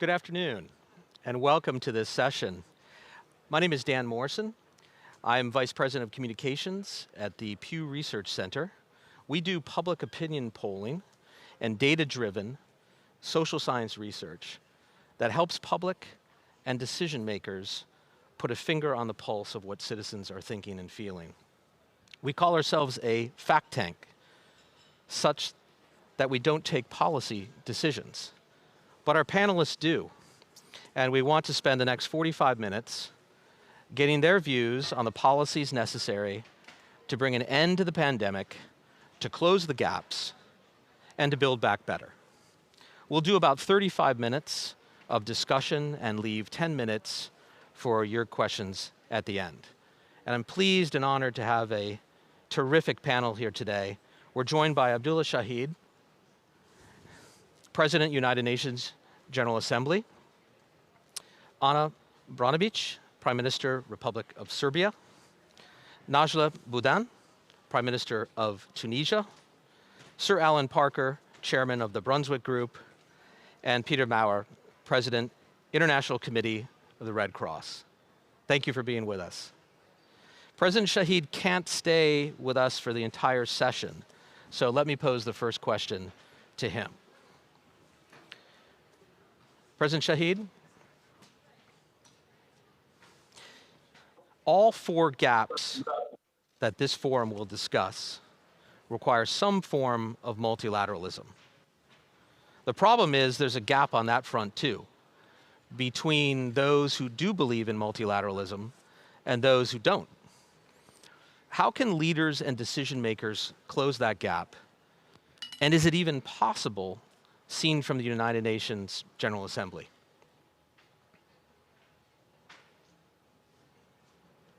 Good afternoon, and welcome to this session. My name is Dan Morrison. I'm Vice President of Communications at the Pew Research Center. We do public opinion polling and data-driven social science research that helps public and decision makers put a finger on the pulse of what citizens are thinking and feeling. We call ourselves a fact tank, such that we don't take policy decisions, but our panelists do. And we want to spend the next 45 minutes getting their views on the policies necessary to bring an end to the pandemic, to close the gaps, and to build back better. We'll do about 35 minutes of discussion and leave 10 minutes for your questions at the end. And I'm pleased and honored to have a terrific panel here today. We're joined by Abdullah Shahid, President, United Nations General Assembly, Ana Brnabić, Prime Minister, Republic of Serbia, Najla Budan, Prime Minister of Tunisia, Sir Alan Parker, Chairman of the Brunswick Group, and Peter Maurer, President, International Committee of the Red Cross. Thank you for being with us. President Shahid can't stay with us for the entire session, so let me pose the first question to him. President Shahid, all four gaps that this forum will discuss require some form of multilateralism. The problem is there's a gap on that front too, between those who do believe in multilateralism and those who don't. How can leaders and decision makers close that gap? And is it even possible seen from the United Nations General Assembly?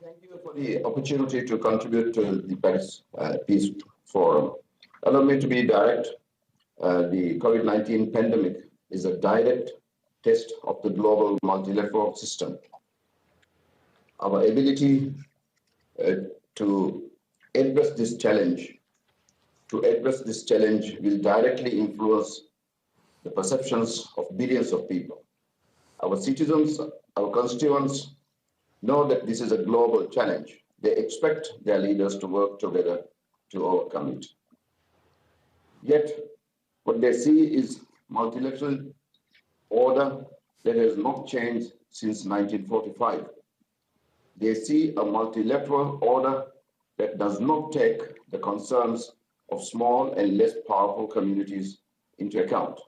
Thank you for the opportunity to contribute to the Paris Peace Forum. Allow me to be direct. The Covid-19 pandemic is a direct test of the global multilateral system. Our ability to address this challenge will directly influence the perceptions of billions of people. Our citizens, our constituents know that this is a global challenge. They expect their leaders to work together to overcome it. Yet, what they see is multilateral order that has not changed since 1945. They see a multilateral order that does not take the concerns of small and less powerful communities into account.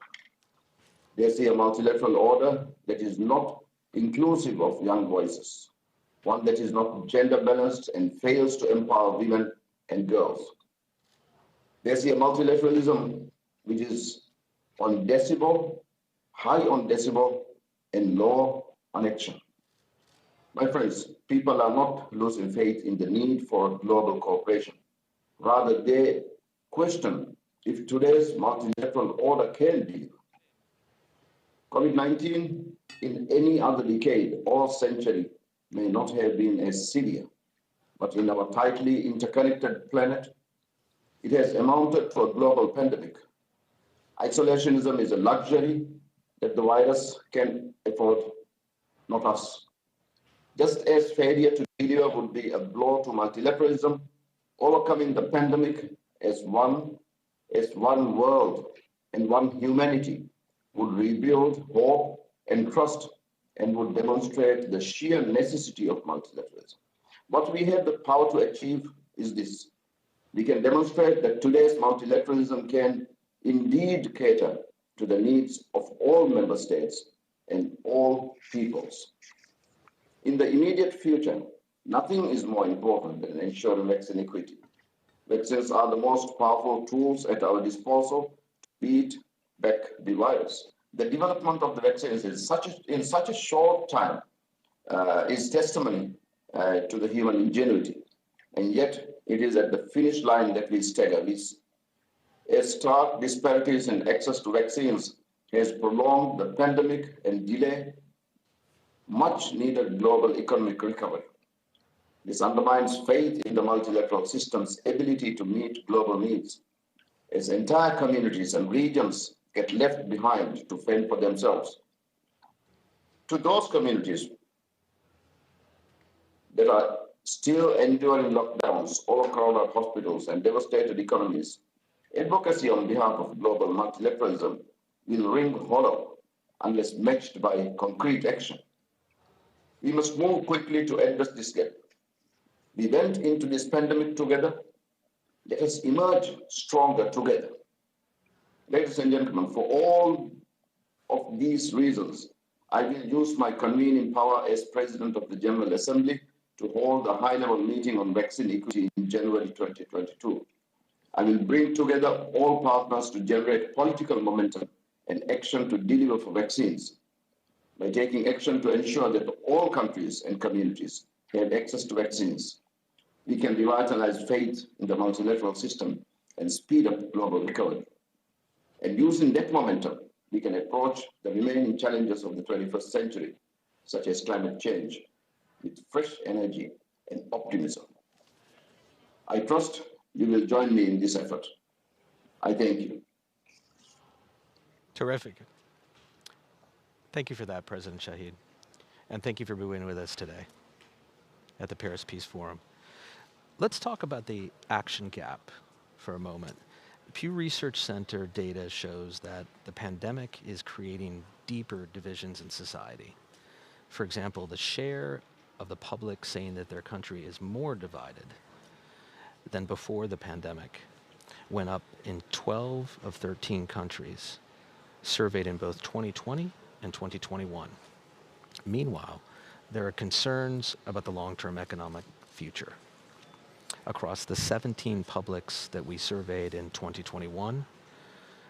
They see a multilateral order that is not inclusive of young voices, one that is not gender balanced and fails to empower women and girls. They see a multilateralism which is on decibel, high on decibel, and low on action. My friends, people are not losing faith in the need for global cooperation. Rather, they question if today's multilateral order can be. COVID-19 in any other decade or century may not have been as severe, but in our tightly interconnected planet, it has amounted to a global pandemic. Isolationism is a luxury that the virus can afford, not us. Just as failure to deliver would be a blow to multilateralism, overcoming the pandemic as one world and one humanity would rebuild hope and trust and would demonstrate the sheer necessity of multilateralism. What we have the power to achieve is this. We can demonstrate that today's multilateralism can indeed cater to the needs of all member states and all peoples. In the immediate future, nothing is more important than ensuring vaccine equity. Vaccines are the most powerful tools at our disposal to beat back the virus. The development of the vaccines in such a short time is testimony to the human ingenuity. And yet, it is at the finish line that we stagger. As stark disparities in access to vaccines has prolonged the pandemic and delayed much needed global economic recovery. This undermines faith in the multilateral system's ability to meet global needs, as entire communities and regions get left behind to fend for themselves. To those communities that are still enduring lockdowns, overcrowded hospitals, and devastated economies, advocacy on behalf of global multilateralism will ring hollow unless matched by concrete action. We must move quickly to address this gap. We went into this pandemic together. Let us emerge stronger together. Ladies and gentlemen, for all of these reasons, I will use my convening power as President of the General Assembly to hold a high-level meeting on vaccine equity in January 2022. I will bring together all partners to generate political momentum and action to deliver for vaccines by taking action to ensure that all countries and communities have access to vaccines. We can revitalize faith in the multilateral system and speed up global recovery. And using that momentum, we can approach the remaining challenges of the 21st century, such as climate change, with fresh energy and optimism. I trust you will join me in this effort. I thank you. Terrific. Thank you for that, President Shahid. And thank you for being with us today at the Paris Peace Forum. Let's talk about the action gap for a moment. Pew Research Center data shows that the pandemic is creating deeper divisions in society. For example, the share of the public saying that their country is more divided than before the pandemic went up in 12 of 13 countries surveyed in both 2020 and 2021. Meanwhile, there are concerns about the long-term economic future. Across the 17 publics that we surveyed in 2021,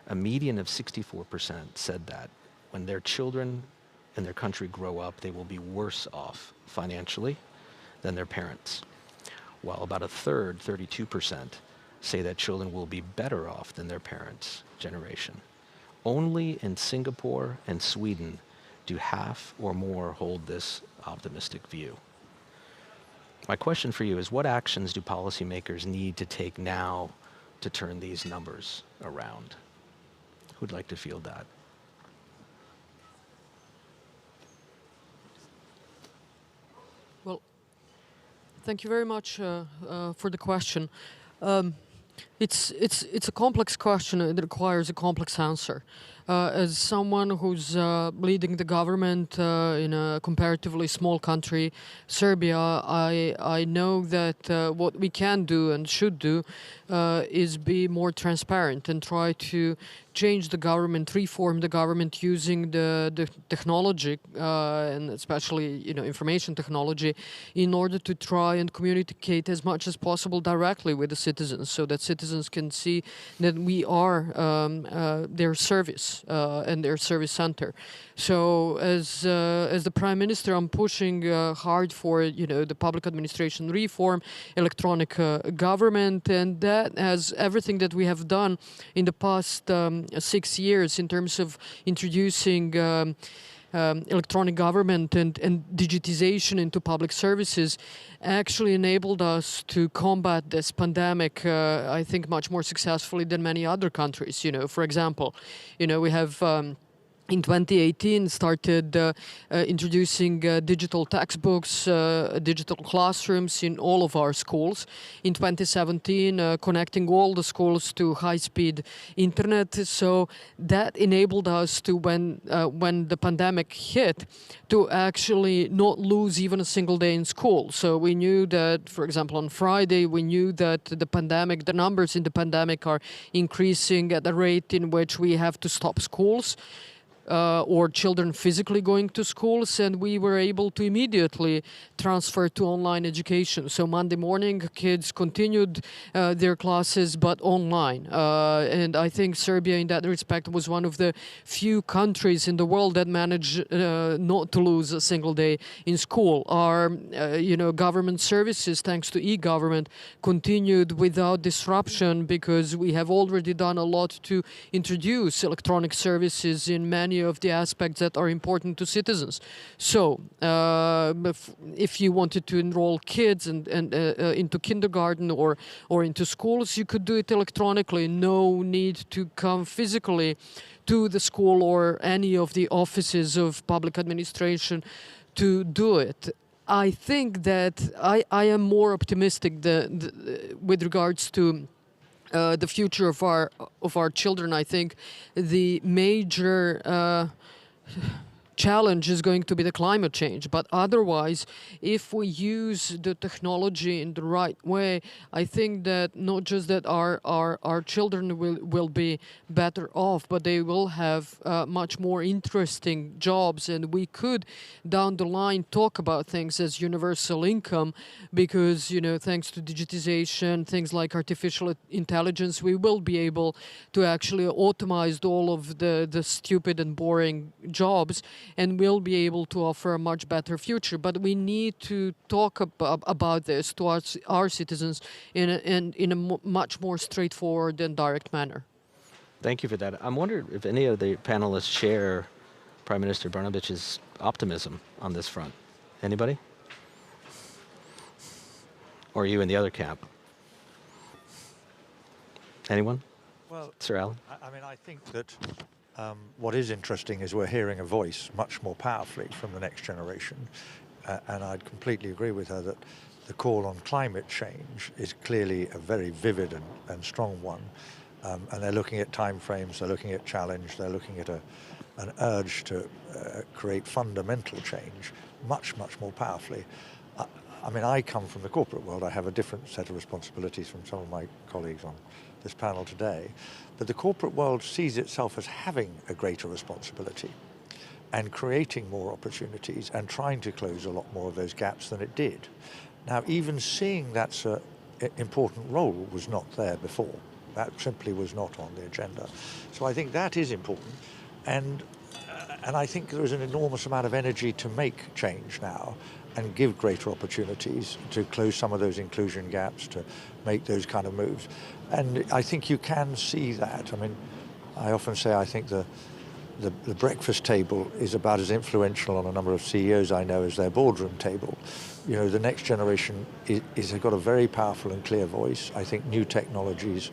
a median of 64% said that when their children and their country grow up, they will be worse off financially than their parents, while about a third, 32%, say that children will be better off than their parents' generation. Only in Singapore and Sweden do half or more hold this optimistic view. My question for you is, what actions do policymakers need to take now to turn these numbers around? Who'd like to field that? Well, thank you very much for the question. It's a complex question. It requires a complex answer. As someone who's leading the government in a comparatively small country, Serbia, I know that what we can do and should do is be more transparent and try to change the government, reform the government using the technology and especially information technology in order to try and communicate as much as possible directly with the citizens, so that citizens can see that we are their service and their service center. So as the Prime Minister, I'm pushing hard for the public administration reform, electronic government, and that has everything that we have done in the past 6 years in terms of introducing electronic government and digitization into public services actually enabled us to combat this pandemic, I think, much more successfully than many other countries. For example, we have in 2018 started introducing digital textbooks, digital classrooms in all of our schools. In 2017, connecting all the schools to high-speed internet. So that enabled us to, when the pandemic hit, to actually not lose even a single day in school. So we knew that, for example, on Friday, we knew that the numbers in the pandemic are increasing at a rate in which we have to stop schools. Or children physically going to schools, and we were able to immediately transfer to online education. So Monday morning, kids continued their classes, but online. And I think Serbia, in that respect, was one of the few countries in the world that managed not to lose a single day in school. Our, government services, thanks to e-government, continued without disruption because we have already done a lot to introduce electronic services in many many of the aspects that are important to citizens. So if you wanted to enroll kids into kindergarten or into schools, you could do it electronically. No need to come physically to the school or any of the offices of public administration to do it. I think that I am more optimistic with regards to the future of our children. I think the major challenge is going to be the climate change. But otherwise, if we use the technology in the right way, I think that not just that our children will be better off, but they will have much more interesting jobs. And we could, down the line, talk about things as universal income because, thanks to digitization, things like artificial intelligence, we will be able to actually automate all of the stupid and boring jobs, and we'll be able to offer a much better future. But we need to talk about this to our citizens in a much more straightforward and direct manner. Thank you for that. I'm wondering if any of the panelists share Prime Minister Brnabić's optimism on this front. Anybody? Or are you in the other camp? Anyone? Well, Sir Alan? I think that what is interesting is we're hearing a voice much more powerfully from the next generation. And I'd completely agree with her that the call on climate change is clearly a very vivid and strong one. And they're looking at timeframes, they're looking at challenge, they're looking at an urge to create fundamental change much more powerfully. I come from the corporate world. I have a different set of responsibilities from some of my colleagues on this panel today. But the corporate world sees itself as having a greater responsibility and creating more opportunities and trying to close a lot more of those gaps than it did. Now, even seeing that's an important role was not there before. That simply was not on the agenda. So I think that is important. And I think there is an enormous amount of energy to make change now and give greater opportunities to close some of those inclusion gaps, to make those kind of moves. And I think you can see that. I often say I think the breakfast table is about as influential on a number of CEOs I know as their boardroom table. The next generation has got a very powerful and clear voice. I think new technologies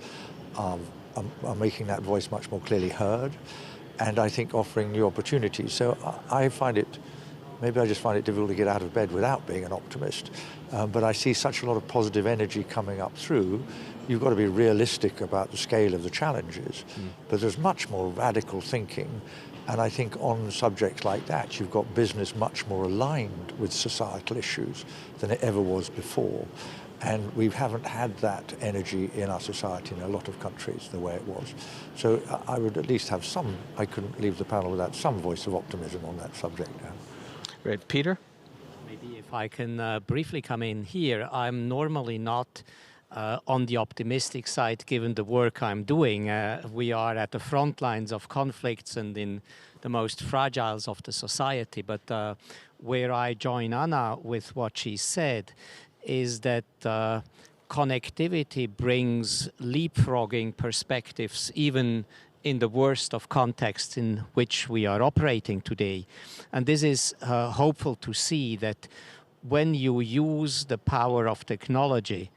are making that voice much more clearly heard, and I think offering new opportunities. So I find it, maybe I just find it difficult to get out of bed without being an optimist, but I see such a lot of positive energy coming up through. You've got to be realistic about the scale of the challenges, but there's much more radical thinking. And I think on subjects like that, you've got business much more aligned with societal issues than it ever was before. And we haven't had that energy in our society in a lot of countries the way it was. So I would at least have some, I couldn't leave the panel without some voice of optimism on that subject now. Great. Peter? Maybe if I can briefly come in here, I'm normally not on the optimistic side, given the work I'm doing. We are at the front lines of conflicts and in the most fragiles of the society. But where I join Anna with what she said is that connectivity brings leapfrogging perspectives, even in the worst of contexts in which we are operating today. And this is hopeful to see that when you use the power of technology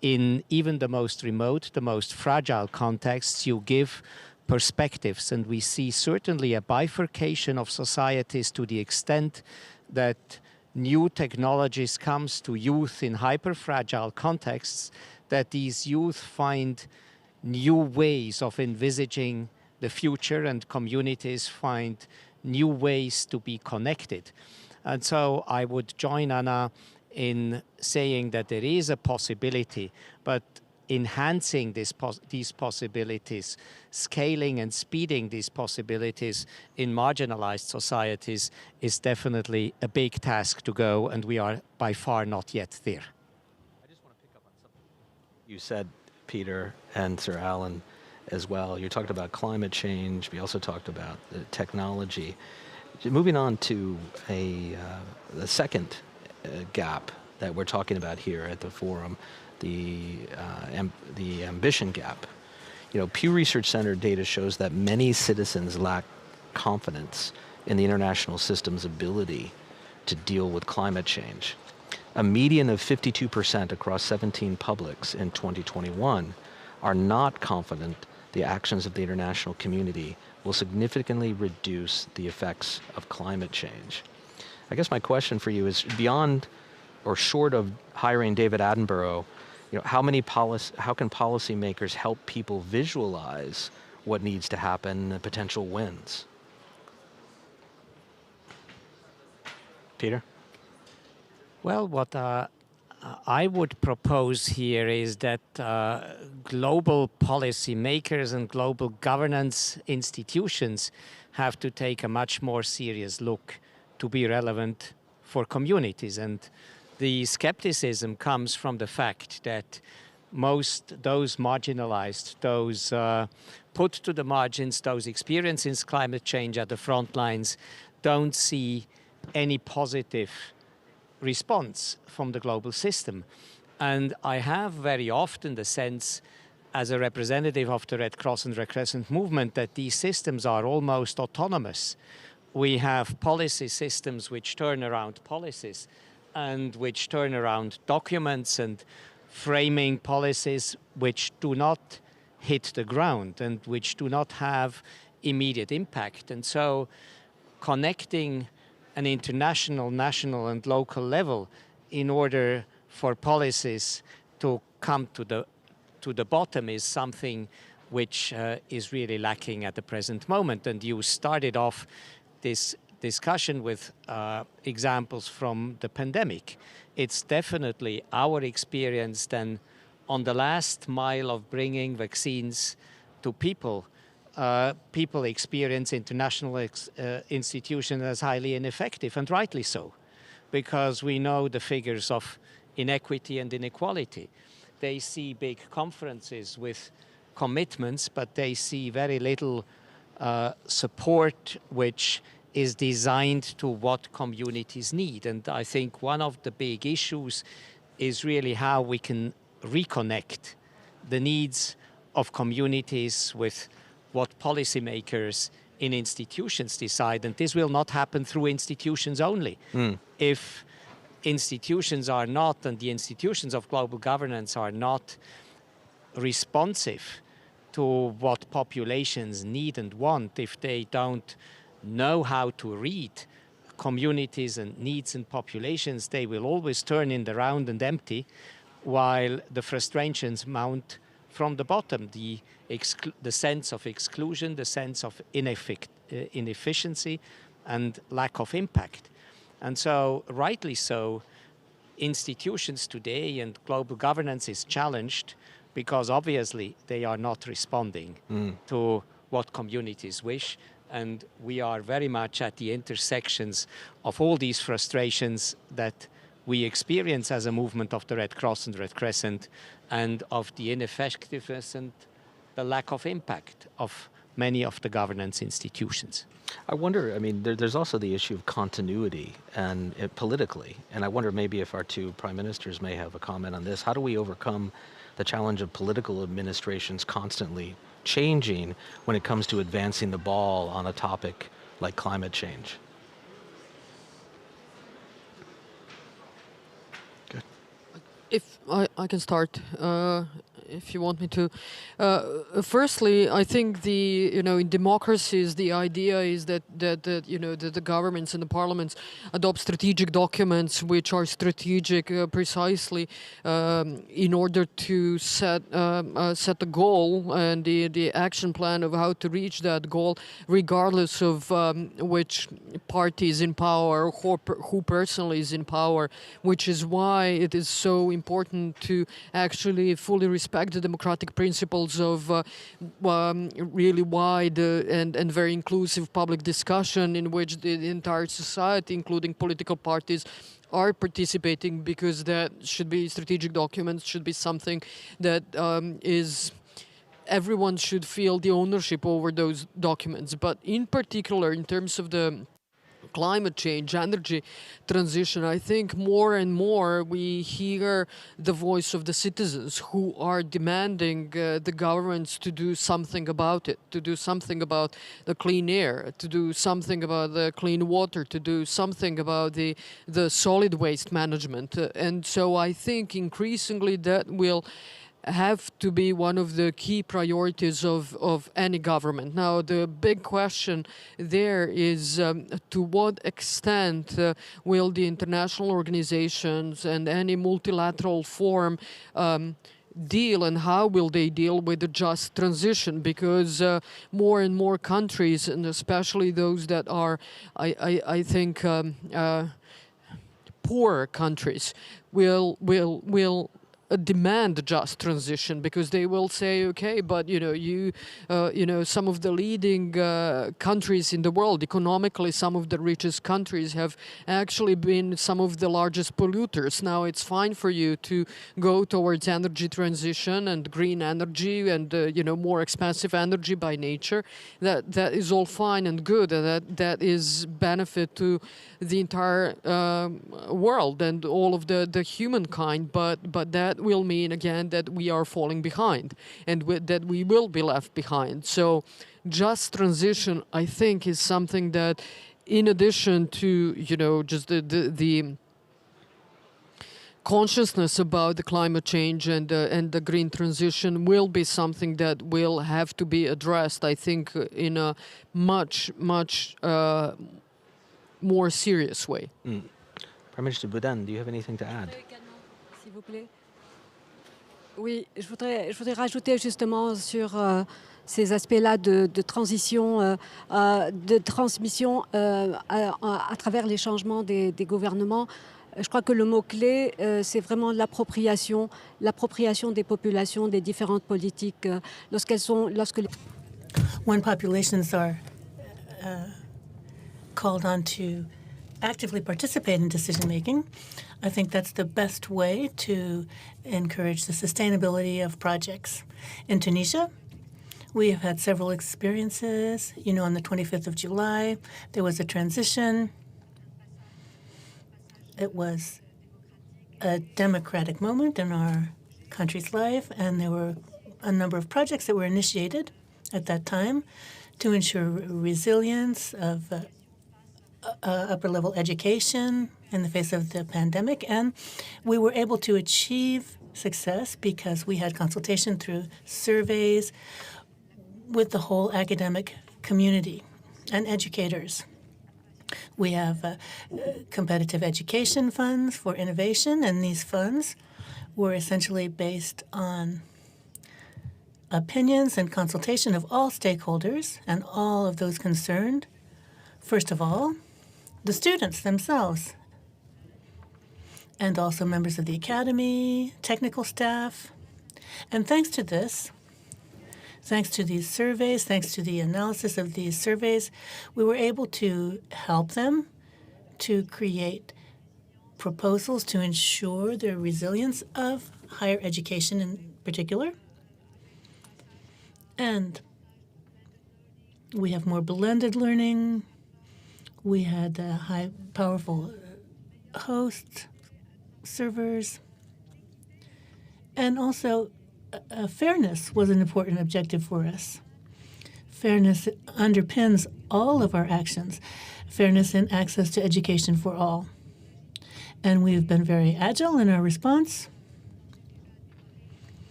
in even the most remote, the most fragile contexts, you give perspectives. And we see certainly a bifurcation of societies to the extent that new technologies comes to youth in hyper-fragile contexts, that these youth find new ways of envisaging the future and communities find new ways to be connected. And so I would join Anna in saying that there is a possibility, but enhancing these possibilities, scaling and speeding these possibilities in marginalized societies is definitely a big task to go, and we are by far not yet there. I just want to pick up on something you said, Peter, and Sir Alan as well. You talked about climate change. We also talked about the technology. Moving on to the second gap that we're talking about here at the forum, the ambition gap. Pew Research Center data shows that many citizens lack confidence in the international system's ability to deal with climate change. A median of 52% across 17 publics in 2021 are not confident the actions of the international community will significantly reduce the effects of climate change. I guess my question for you is, beyond or short of hiring David Attenborough, how can policymakers help people visualize what needs to happen and potential wins? Peter? Well, what I would propose here is that global policymakers and global governance institutions have to take a much more serious look to be relevant for communities. And the skepticism comes from the fact that those marginalized, those put to the margins, those experiencing climate change at the front lines, don't see any positive response from the global system. And I have very often the sense, as a representative of the Red Cross and Red Crescent movement, that these systems are almost autonomous. We have policy systems which turn around policies and which turn around documents and framing policies which do not hit the ground and which do not have immediate impact. And so connecting an international, national and local level in order for policies to come to the bottom is something which is really lacking at the present moment. And you started off this discussion with examples from the pandemic. It's definitely our experience then on the last mile of bringing vaccines to people. People experience international institutions as highly ineffective, and rightly so, because we know the figures of inequity and inequality. They see big conferences with commitments, but they see very little support which is designed to what communities need. And I think one of the big issues is really how we can reconnect the needs of communities with what policymakers in institutions decide. And this will not happen through institutions only. If institutions are not, and the institutions of global governance are not responsive to what populations need and want, if they don't know how to read communities and needs and populations, they will always turn in the round and empty, while the frustrations mount from the bottom, the sense of exclusion, the sense of inefficiency and lack of impact. And so, rightly so, institutions today and global governance is challenged because obviously they are not responding to what communities wish. And we are very much at the intersections of all these frustrations that we experience as a movement of the Red Cross and Red Crescent, and of the ineffectiveness and the lack of impact of many of the governance institutions. I wonder, I mean, there's also the issue of continuity and politically, and I wonder maybe if our two prime ministers may have a comment on this. How do we overcome the challenge of political administrations constantly changing when it comes to advancing the ball on a topic like climate change? Good. If I can start, if you want me to. Firstly, I think in democracies, the idea is that the governments and the parliaments adopt strategic documents which are strategic precisely in order to set the goal and the action plan of how to reach that goal, regardless of which party is in power or who personally is in power, which is why it is so important to actually fully respect the democratic principles of really wide and very inclusive public discussion in which the entire society, including political parties, are participating, because that should be strategic documents, should be something that everyone should feel the ownership over those documents. But in particular, in terms of the climate change, energy transition, I think more and more we hear the voice of the citizens who are demanding the governments to do something about it, to do something about the clean air, to do something about the clean water, to do something about the solid waste management. And so I think increasingly that will have to be one of the key priorities of any government. Now, the big question there is to what extent will the international organizations and any multilateral forum deal, and how will they deal with the just transition, because more and more countries, and especially those that are, I think, poor countries, will demand just transition, because they will say, okay, but some of the leading countries in the world, economically, some of the richest countries have actually been some of the largest polluters. Now it's fine for you to go towards energy transition and green energy and more expensive energy by nature. That is all fine and good, and that is benefit to the entire world and all of the humankind, but that will mean again that we are falling behind, and that we will be left behind. So just transition, I think, is something that, in addition to just the consciousness about the climate change and the green transition, will be something that will have to be addressed, I think, in a much more serious way. Prime Minister Boudin, do you have anything to add? S'il vous plaît. Oui, je voudrais rajouter justement sur ces aspects-là de transition, de transmission à travers les changements des gouvernements. Je crois que le mot-clé, c'est vraiment l'appropriation des populations des différentes politiques. When populations are called on to actively participate in decision-making, I think that's the best way to encourage the sustainability of projects. In Tunisia, we have had several experiences. On the 25th of July, there was a transition. It was a democratic moment in our country's life, and there were a number of projects that were initiated at that time to ensure resilience of upper-level education in the face of the pandemic. And we were able to achieve success because we had consultation through surveys with the whole academic community and educators. We have competitive education funds for innovation, and these funds were essentially based on opinions and consultation of all stakeholders and all of those concerned. First of all, the students themselves, and also members of the academy, technical staff. And thanks to this, thanks to these surveys, thanks to the analysis of these surveys, we were able to help them to create proposals to ensure the resilience of higher education in particular. And we have more blended learning. We had high, powerful hosts, servers, and also fairness was an important objective for us. Fairness underpins all of our actions. Fairness in access to education for all. And we've been very agile in our response.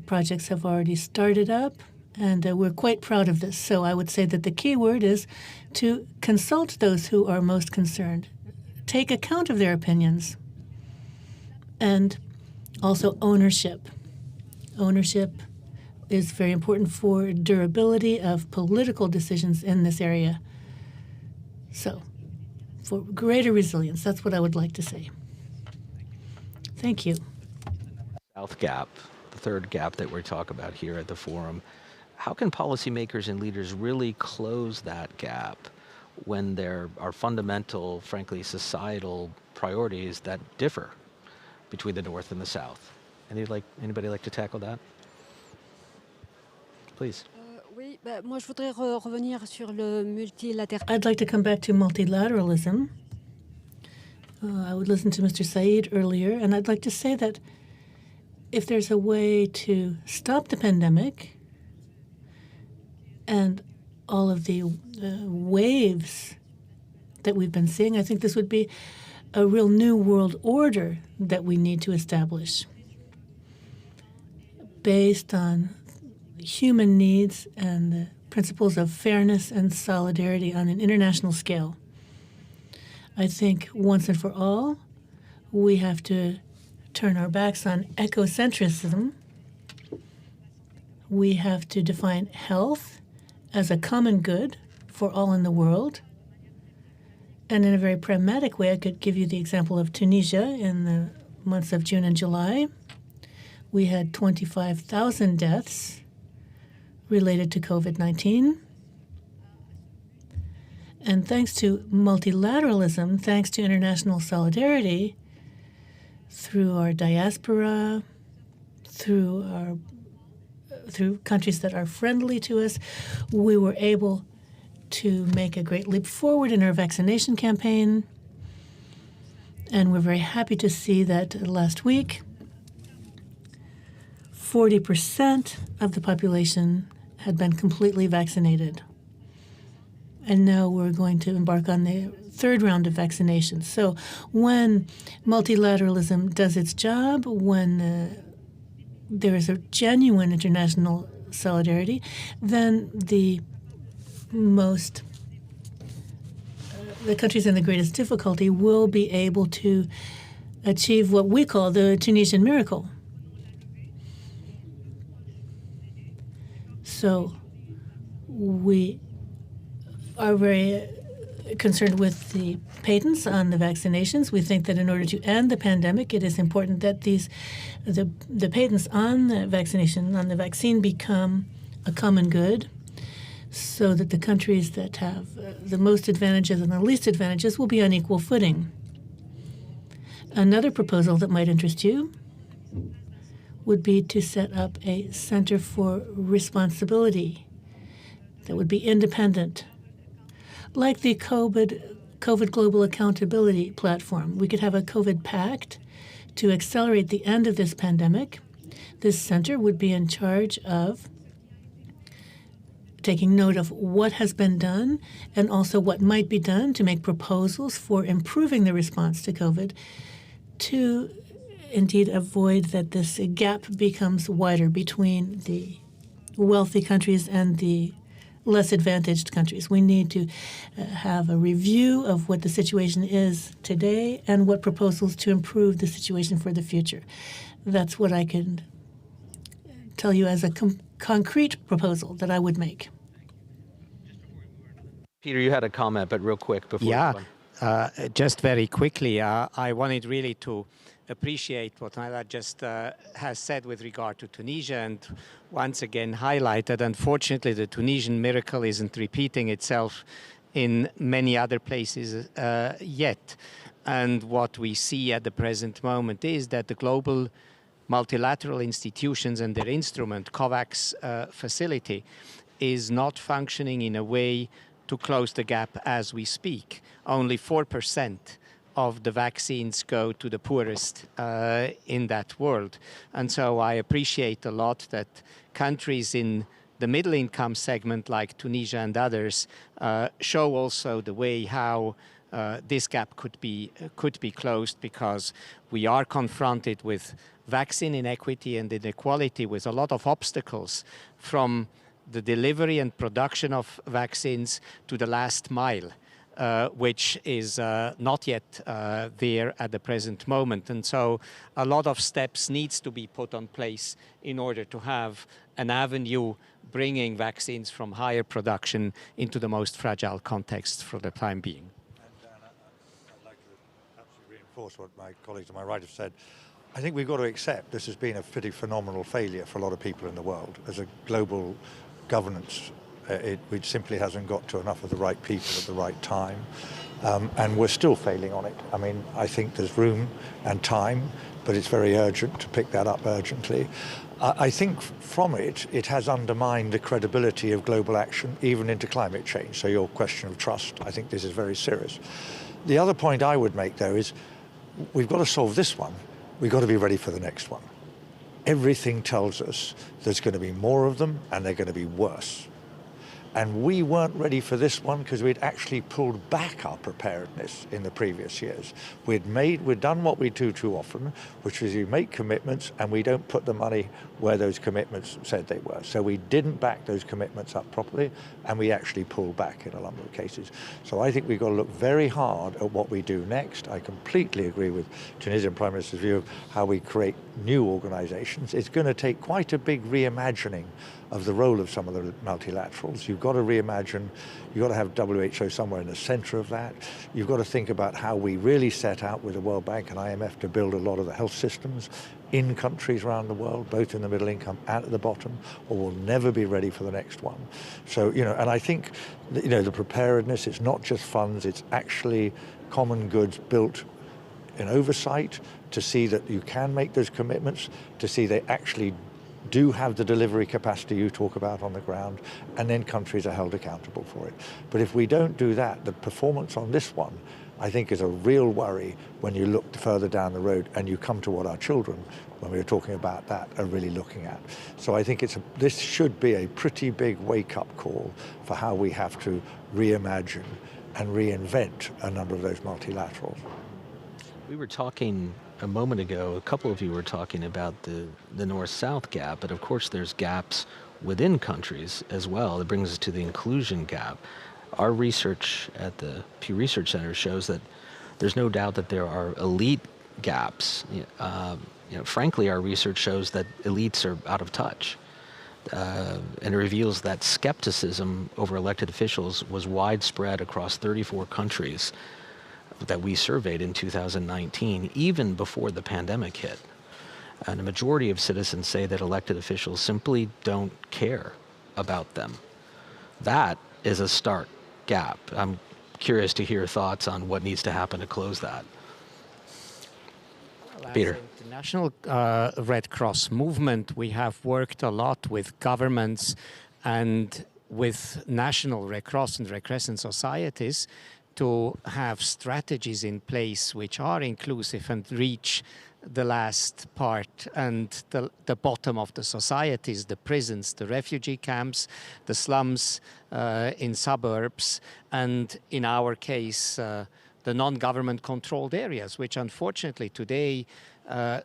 Projects have already started up, and we're quite proud of this. So I would say that the key word is to consult those who are most concerned, take account of their opinions, and also ownership. Ownership is very important for durability of political decisions in this area. So, for greater resilience, that's what I would like to say. Thank you. South gap, the third gap that we talk about here at the forum. How can policymakers and leaders really close that gap when there are fundamental, frankly, societal priorities that differ between the North and the South? Anybody like to tackle that? Please. Oui, moi je voudrais revenir sur le multilatéralisme. I'd like to come back to multilateralism. I would listen to Mr. Said earlier, and I'd like to say that if there's a way to stop the pandemic and all of the waves that we've been seeing, I think this would be a real new world order that we need to establish based on human needs and the principles of fairness and solidarity on an international scale. I think once and for all, we have to turn our backs on ecocentrism. We have to define health as a common good for all in the world. And in a very pragmatic way, I could give you the example of Tunisia in the months of June and July. We had 25,000 deaths related to COVID-19. And thanks to multilateralism, thanks to international solidarity, through our diaspora, through countries that are friendly to us, we were able to make a great leap forward in our vaccination campaign. And we're very happy to see that last week, 40% of the population had been completely vaccinated. And now we're going to embark on the third round of vaccinations. So when multilateralism does its job, when there is a genuine international solidarity, then the countries in the greatest difficulty will be able to achieve what we call the Tunisian miracle. So we are very concerned with the patents on the vaccinations. We think that in order to end the pandemic, it is important that the patents on the vaccination, on the vaccine, become a common good, so that the countries that have the most advantages and the least advantages will be on equal footing. Another proposal that might interest you would be to set up a center for responsibility that would be independent, like the COVID Global Accountability Platform. We could have a COVID pact to accelerate the end of this pandemic. This center would be in charge of taking note of what has been done and also what might be done to make proposals for improving the response to COVID, to indeed avoid that this gap becomes wider between the wealthy countries and the less advantaged countries. We need to have a review of what the situation is today and what proposals to improve the situation for the future. That's what I can tell you as a concrete proposal that I would make. Peter, you had a comment, but real quick before. Yeah, just very quickly, I wanted really to appreciate what Naila just has said with regard to Tunisia, and once again highlighted, unfortunately, the Tunisian miracle isn't repeating itself in many other places yet. And what we see at the present moment is that the global multilateral institutions and their instrument, COVAX facility, is not functioning in a way to close the gap as we speak. Only 4% of the vaccines go to the poorest in that world. And so I appreciate a lot that countries in the middle income segment like Tunisia and others show also the way how this gap could be closed, because we are confronted with vaccine inequity and inequality, with a lot of obstacles from the delivery and production of vaccines to the last mile. Which is not yet there at the present moment. And so a lot of steps needs to be put on place in order to have an avenue bringing vaccines from higher production into the most fragile context for the time being. And I'd like to absolutely reinforce what my colleagues on my right have said. I think we've got to accept this has been a pretty phenomenal failure for a lot of people in the world as a global governance It simply hasn't got to enough of the right people at the right time. And we're still failing on it. I mean, I think there's room and time, but it's very urgent to pick that up urgently. I think from it has undermined the credibility of global action, even into climate change. So your question of trust, I think this is very serious. The other point I would make, though, is we've got to solve this one. We've got to be ready for the next one. Everything tells us there's going to be more of them, and they're going to be worse. And we weren't ready for this one because we'd actually pulled back our preparedness in the previous years. We'd done what we do too often, which is you make commitments and we don't put the money where those commitments said they were. So we didn't back those commitments up properly, and we actually pulled back in a number of cases. So I think we've got to look very hard at what we do next. I completely agree with Tunisian Prime Minister's view of how we create new organizations. It's going to take quite a big reimagining of the role of some of the multilaterals. You've got to reimagine, you've got to have WHO somewhere in the center of that. You've got to think about how we really set out with the World Bank and IMF to build a lot of the health systems in countries around the world, both in the middle income and at the bottom, or we'll never be ready for the next one. So, and I think, the preparedness, it's not just funds, it's actually common goods built in oversight to see that you can make those commitments, to see they actually do have the delivery capacity you talk about on the ground, and then countries are held accountable for it. But if we don't do that, the performance on this one, I think, is a real worry when you look further down the road and you come to what our children, when we were talking about that, are really looking at. So I think this should be a pretty big wake-up call for how we have to reimagine and reinvent a number of those multilaterals. We were talking a moment ago, a couple of you were talking about the North-South gap, but of course there's gaps within countries as well. That brings us to the inclusion gap. Our research at the Pew Research Center shows that there's no doubt that there are elite gaps. Frankly, our research shows that elites are out of touch. And it reveals that skepticism over elected officials was widespread across 34 countries that we surveyed in 2019, even before the pandemic hit. And a majority of citizens say that elected officials simply don't care about them. That is a stark gap. I'm curious to hear thoughts on what needs to happen to close that. Well, Peter. As the International Red Cross movement, we have worked a lot with governments and with national Red Cross and Red Crescent societies to have strategies in place which are inclusive and reach the last part and the bottom of the societies, the prisons, the refugee camps, the slums in suburbs, and in our case, the non-government controlled areas, which unfortunately today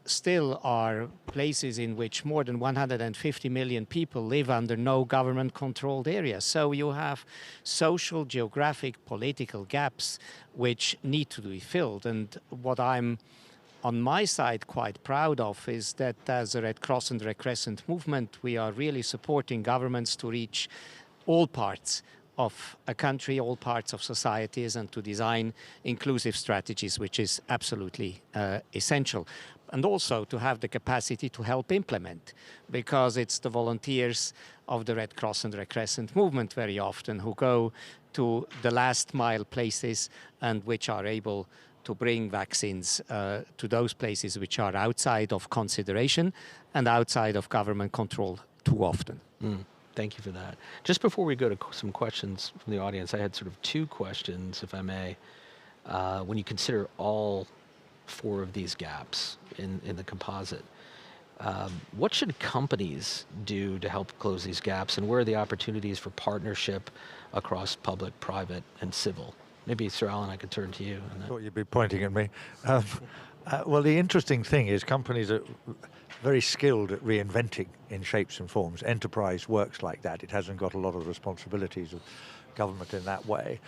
still are places in which more than 150 million people live under no government controlled areas. So you have social, geographic, political gaps which need to be filled. And what I'm on my side quite proud of is that as a Red Cross and Red Crescent movement, we are really supporting governments to reach all parts of a country, all parts of societies, and to design inclusive strategies, which is absolutely essential. And also to have the capacity to help implement, because it's the volunteers of the Red Cross and Red Crescent movement very often who go to the last mile places and which are able to bring vaccines to those places which are outside of consideration and outside of government control too often. Thank you for that. Just before we go to some questions from the audience, I had sort of two questions, if I may. When you consider all four of these gaps in the composite, what should companies do to help close these gaps, and where are the opportunities for partnership across public, private, and civil? Maybe, Sir Alan, I could turn to you. I thought you'd be pointing at me. Well, the interesting thing is companies are very skilled at reinventing in shapes and forms. Enterprise works like that. It hasn't got a lot of the responsibilities of government in that way.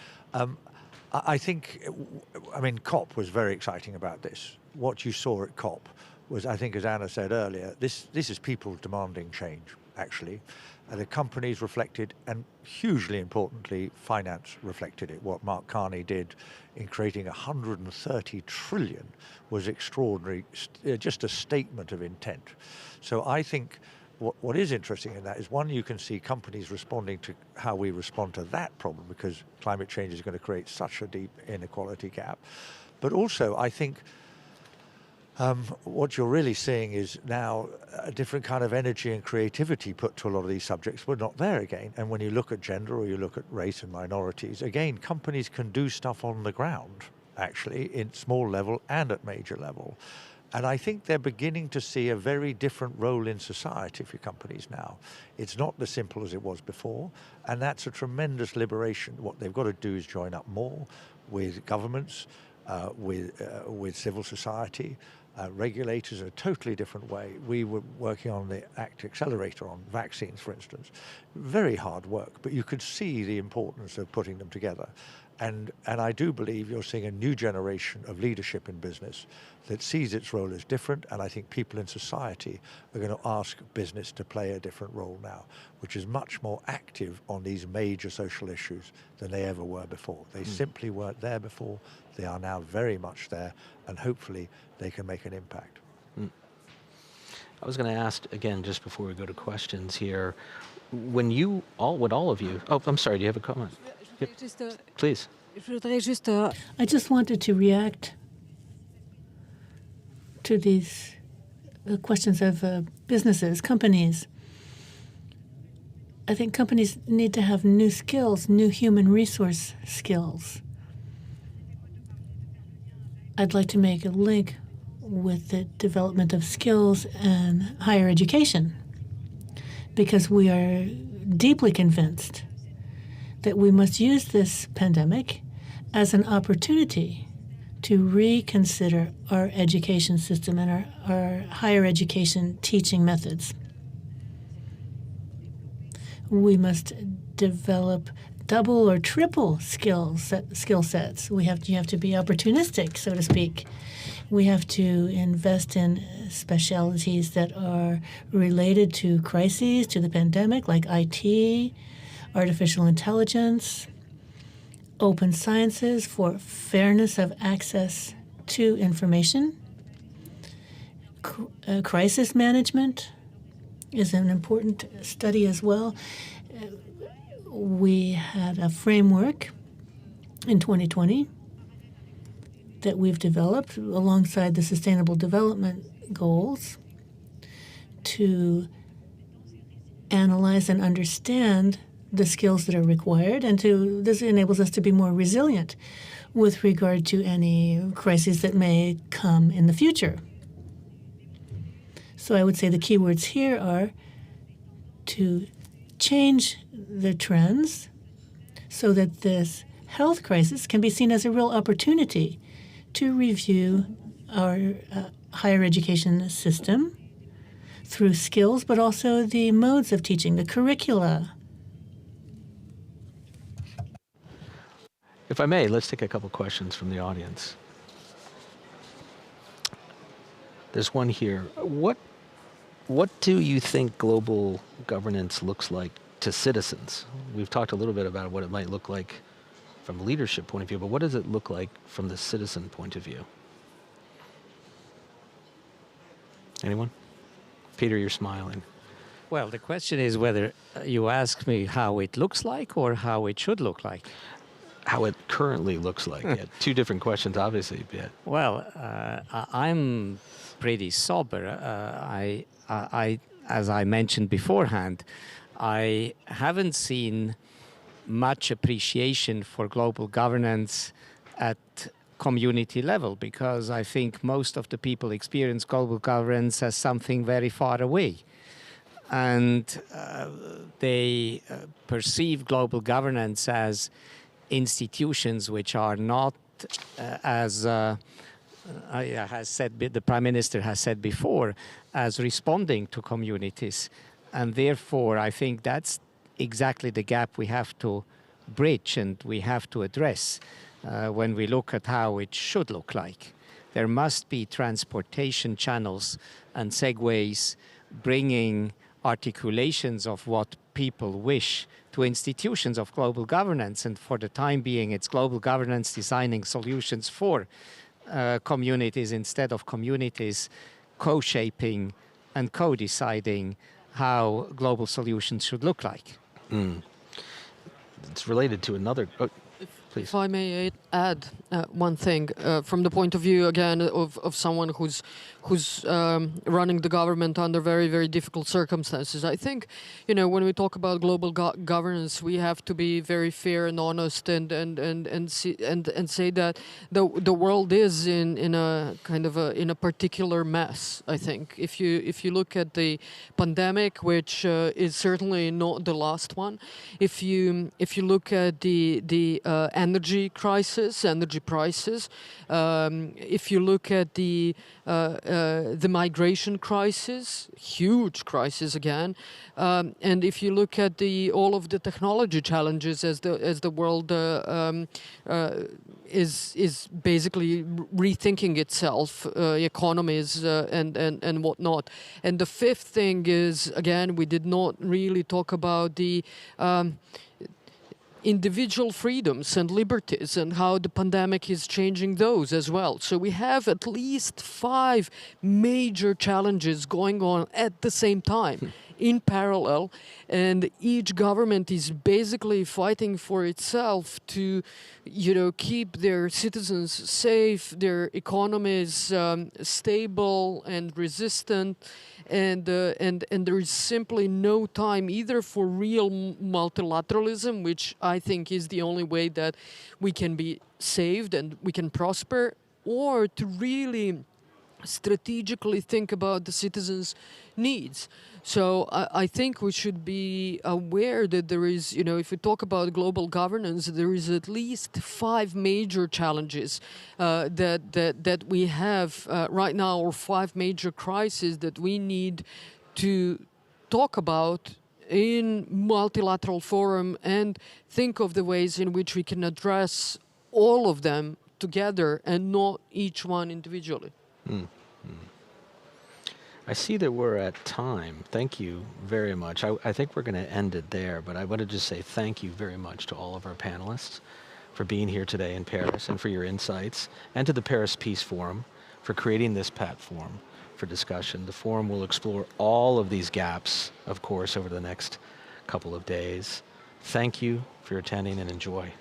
I think, COP was very exciting about this. What you saw at COP was, I think, as Anna said earlier, this is people demanding change, actually. The companies reflected, and hugely importantly, finance reflected it. What Mark Carney did in creating 130 trillion was extraordinary, just a statement of intent. So I think what is interesting in that is, one, you can see companies responding to how we respond to that problem, because climate change is going to create such a deep inequality gap. But also, I think what you're really seeing is now a different kind of energy and creativity put to a lot of these subjects. We're not there again. And when you look at gender or you look at race and minorities, again, companies can do stuff on the ground, actually, in small level and at major level. And I think they're beginning to see a very different role in society for companies now. It's not as simple as it was before, and that's a tremendous liberation. What they've got to do is join up more with governments, with civil society, regulators in a totally different way. We were working on the ACT Accelerator on vaccines, for instance. Very hard work, but you could see the importance of putting them together. And I do believe you're seeing a new generation of leadership in business that sees its role as different, and I think people in society are going to ask business to play a different role now, which is much more active on these major social issues than they ever were before. They simply weren't there before. They are now very much there, and hopefully they can make an impact. I was going to ask, again, just before we go to questions here, when you, all of you, oh, I'm sorry, do you have a comment? Yep. Please. I just wanted to react to these questions of businesses, companies. I think companies need to have new skills, new human resource skills. I'd like to make a link with the development of skills and higher education, because we are deeply convinced that we must use this pandemic as an opportunity to reconsider our education system and our higher education teaching methods. We must develop double or triple skill sets. You have to be opportunistic, so to speak. We have to invest in specialties that are related to crises, to the pandemic, like IT, artificial intelligence, open sciences for fairness of access to information. Crisis management is an important study as well. We had a framework in 2020 that we've developed alongside the Sustainable Development Goals to analyze and understand the skills that are required, and this enables us to be more resilient with regard to any crises that may come in the future. So I would say the key words here are to change the trends so that this health crisis can be seen as a real opportunity to review our higher education system through skills, but also the modes of teaching, the curricula. If I may, let's take a couple questions from the audience. There's one here. What do you think global governance looks like to citizens? We've talked a little bit about what it might look like from a leadership point of view, but what does it look like from the citizen point of view? Anyone? Peter, you're smiling. Well, the question is whether you ask me how it looks like or how it should look like. How it currently looks like. Yeah, two different questions, obviously. Yeah. Well, I'm pretty sober. As I mentioned beforehand, I haven't seen much appreciation for global governance at community level, because I think most of the people experience global governance as something very far away. And they perceive global governance as institutions which are not as the Prime Minister has said before, as responding to communities. And therefore, I think that's exactly the gap we have to bridge and we have to address when we look at how it should look like. There must be transportation channels and segues bringing articulations of what people wish to institutions of global governance, and for the time being it's global governance designing solutions for communities instead of communities co-shaping and co-deciding how global solutions should look like. It's related to another. Oh, please. If I may add one thing from the point of view again of someone who's running the government under very, very difficult circumstances. I think, when we talk about global governance, we have to be very fair and honest and say that the world is in a kind of in a particular mess. I think if you look at the pandemic, which is certainly not the last one, if you look at the energy crisis, energy prices, if you look at the migration crisis, huge crisis again, and if you look at all of the technology challenges as the world is basically rethinking itself, economies and whatnot. And the fifth thing is, again, we did not really talk about the individual freedoms and liberties and how the pandemic is changing those as well. So we have at least 5 major challenges going on at the same time in parallel, and each government is basically fighting for itself to keep their citizens safe, their economies stable and resistant, and there is simply no time either for real multilateralism, which I think is the only way that we can be saved and we can prosper, or to really strategically think about the citizens' needs. So I think we should be aware that there is, if we talk about global governance, there is at least 5 major challenges that we have right now, or 5 major crises that we need to talk about in multilateral forum and think of the ways in which we can address all of them together and not each one individually. I see that we're at time. Thank you very much. I think we're going to end it there, but I want to just say thank you very much to all of our panelists for being here today in Paris and for your insights, and to the Paris Peace Forum for creating this platform for discussion. The forum will explore all of these gaps, of course, over the next couple of days. Thank you for attending and enjoy.